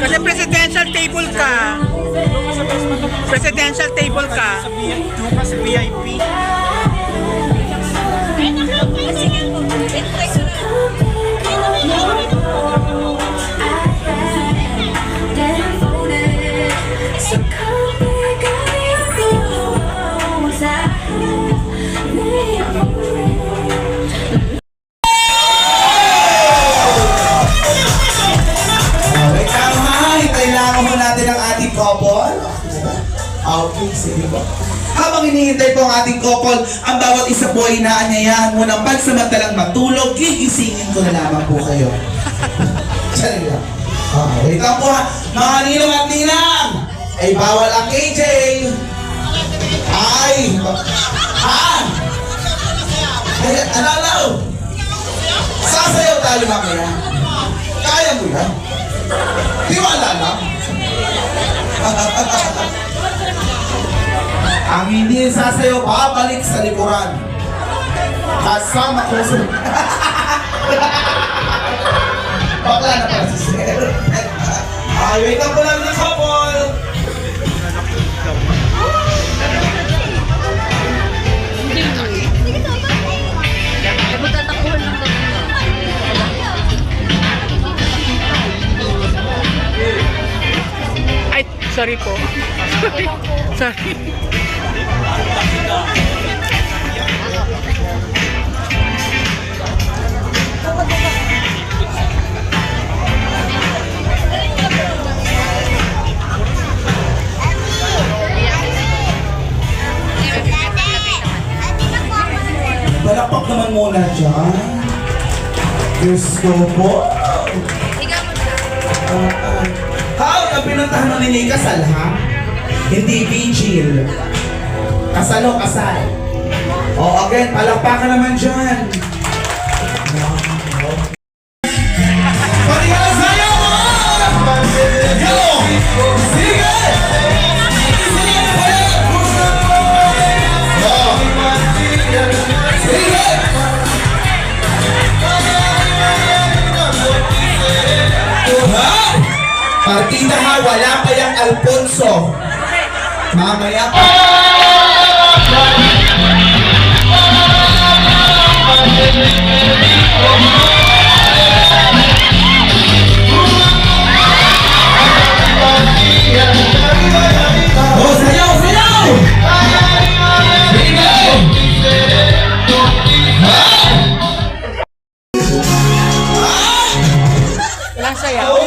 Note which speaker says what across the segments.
Speaker 1: Kasi presidential table ka. Presidential table ka.
Speaker 2: Sa VIP.
Speaker 3: Okay, sige po. Habang hinihintay po ang ating couple, ang bawat isa po ay inaanyayahan mo ng pagsamantalang matulog, gigisingin ko na lamang po kayo. Diyan lang. Wait lang po ha. Mga ninong at ninang, ay bawal ang KJ. Ay, ha? Ay, ano? Sasayaw tayo mamaya. Kaya mo yan? Di wala lang. Ang hindi sasayaw, babalik sa likuran. Kasama ko sa... Bakla na pala si Sir. Ay, wait lang po lang ng couple.
Speaker 1: Ay, sorry po. Sorry.
Speaker 3: Balakpak naman muna dyan. Diyos ko po. Ang pinuntahan mo ni kasal, ha? Hindi vigil. Kasal o kasal? O, again, palakpakan naman dyan. Parigalas tayo! Go! Sige! Sige! Partida ha, wala pa yung Alfonso. Mamaya pa. Oh, sayaw, sayaw!
Speaker 1: Walang sayaw.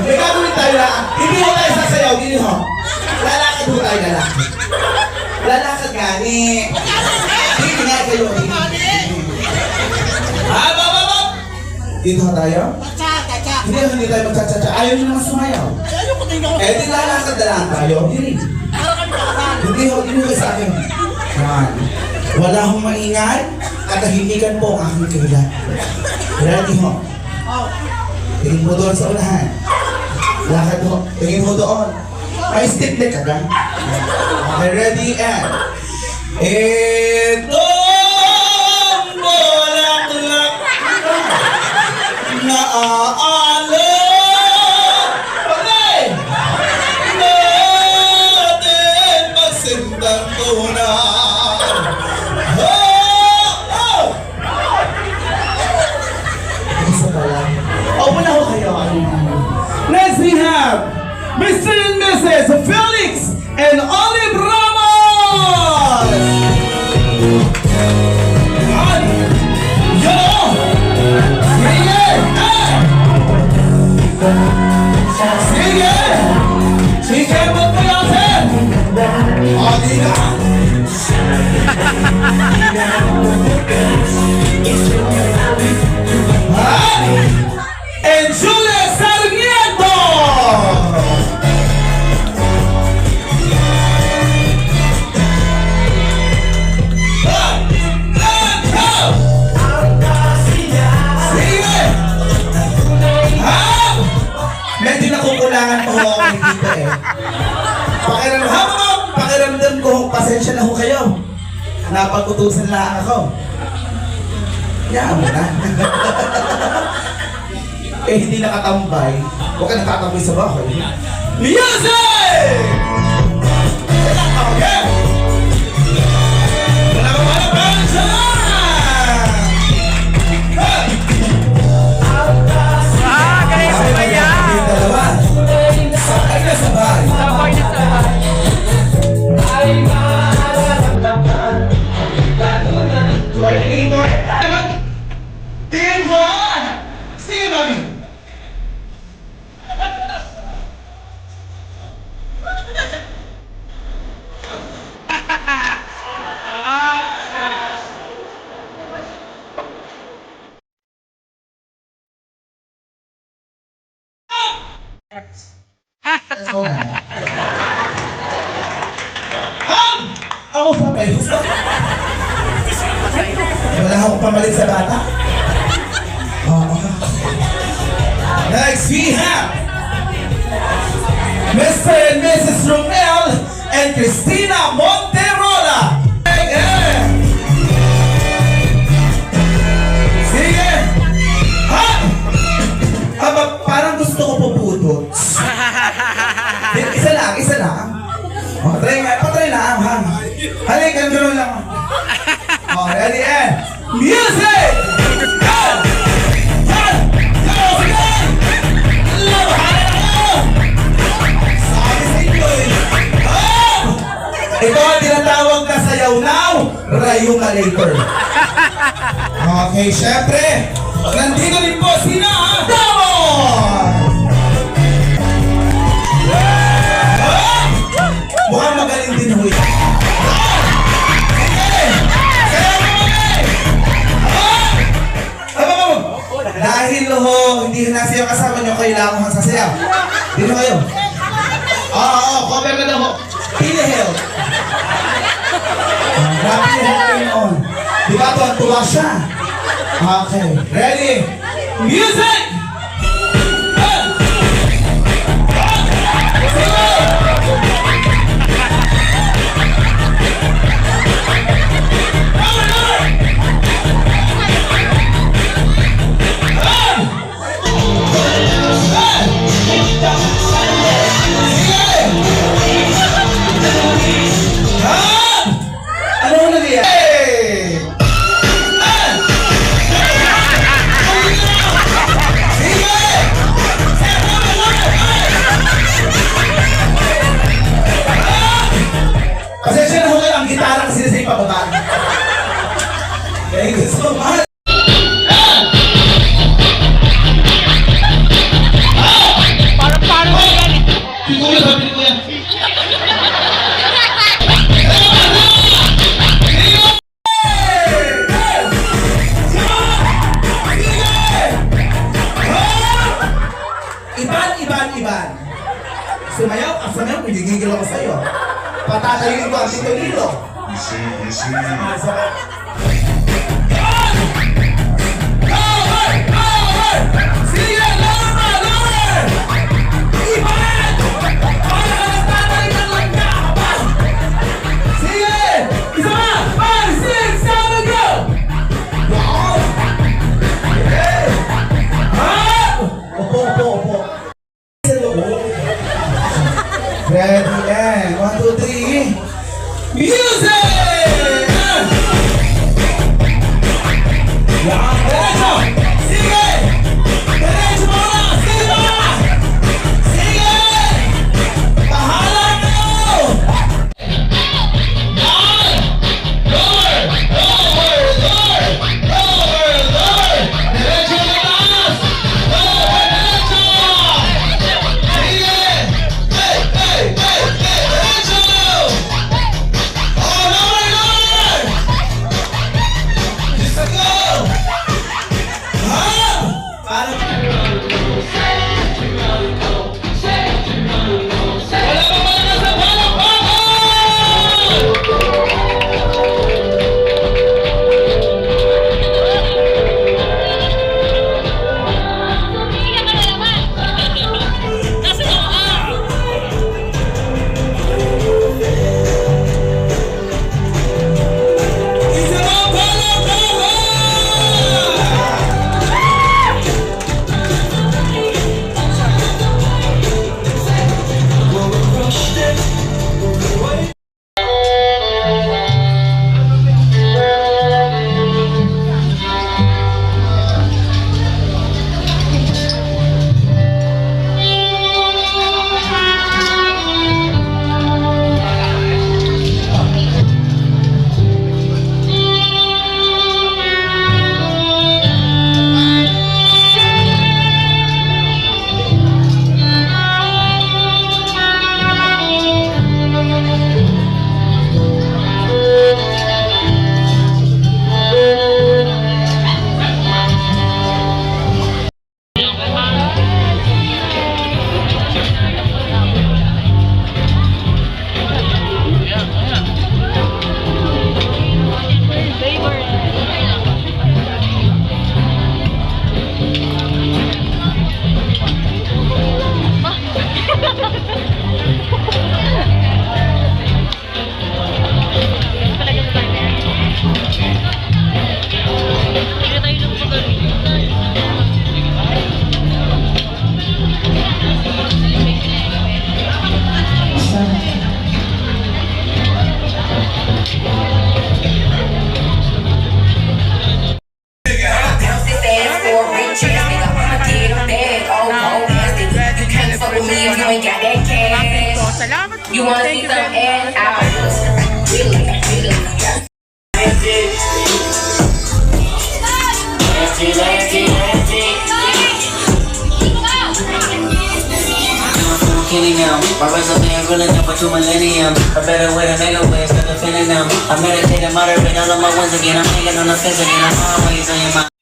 Speaker 3: Nagkatuloy tayo lang. Hindi ho tayo sasayaw, hindi ho. Lalakad ho tayo, lalakad. Lalakad gani. Hindi nga kayo. Baba! Dito ho tayo? Hindi tayo magtsatsa. Ayaw nyo naman sumayaw. Eh, di lalakad na lang tayo. Hindi ho sa akin. Yan. Wala hong maingay. At tahimikan po ang aking kailan. Ready ho? Tingin mo doon sa unahan. Lakad mo. Tingin mo doon. May stick na ka ba? Okay, ready and... Itong bulaklak na aalok. Okay! Natin Next we have Mr. and Mrs. Felix and Olive Ramos! Yo! Sige! Sige! Sige, ba't mo natin? O, di ka! And Julia Sarmiento! Sige! Medyo nakukulangan po ako dito eh. Pakiramdam ko, pasensya na ho kayo. Napag-utusan lang ako. Yaan mo na. Eh, hindi nakatambay. Huwag ka nakatambay sa bahay. Music! Okay! Wala ka pala pa siya lang!
Speaker 1: Galing sa bayan.
Speaker 3: Yung dalawa. Sabay na sabay.
Speaker 1: Sabay na sabay.
Speaker 3: Tingin mo! Sige, mami! Ako pa ba yun? Wala akong pamalit sa bata. Next we have Mr. and Mrs. Romel and Cristina Monterola. Sige! Ha? Aba, parang gusto ko puputot. Isa lang. Patry na, ha? Halika, gano'n lang. Oh, ready, and music! Ito ang tinatawag na sayaw now, rayo ka later. Okay, syempre, nandito rin po sina Damon! Mukhang magaling din ho ito. Dahil ho, hindi na siya kasama nyo, kailangan kang sasayaw. Dito kayo. Oo, cover na daw ho. Pinahil. Grabe yung hapin on. Diba ito, tuwa siya. Okay, ready? Music! Thank you so much.
Speaker 1: Paano yan?
Speaker 3: Kuya, sabi ni Kuya. Iban. Sumayaw, pinigigil ako sa'yo. Patatayin ko ang tito-lilo. Ready and 1, 2, 3. Music! Derecho! Sigue! Derecho! Sigue!
Speaker 4: me if you ain't got that cash.
Speaker 1: Salamat po.
Speaker 4: You wanna
Speaker 1: Thank
Speaker 4: see
Speaker 1: you
Speaker 4: some
Speaker 1: very
Speaker 4: ass
Speaker 1: much.
Speaker 4: out?
Speaker 5: Killing them. My resume ain't really up for 2 millennium. A better way to make a way instead of feeling them. I meditate and moderate all of my wins again. I'm hanging on the fence again. I'm always on your mind.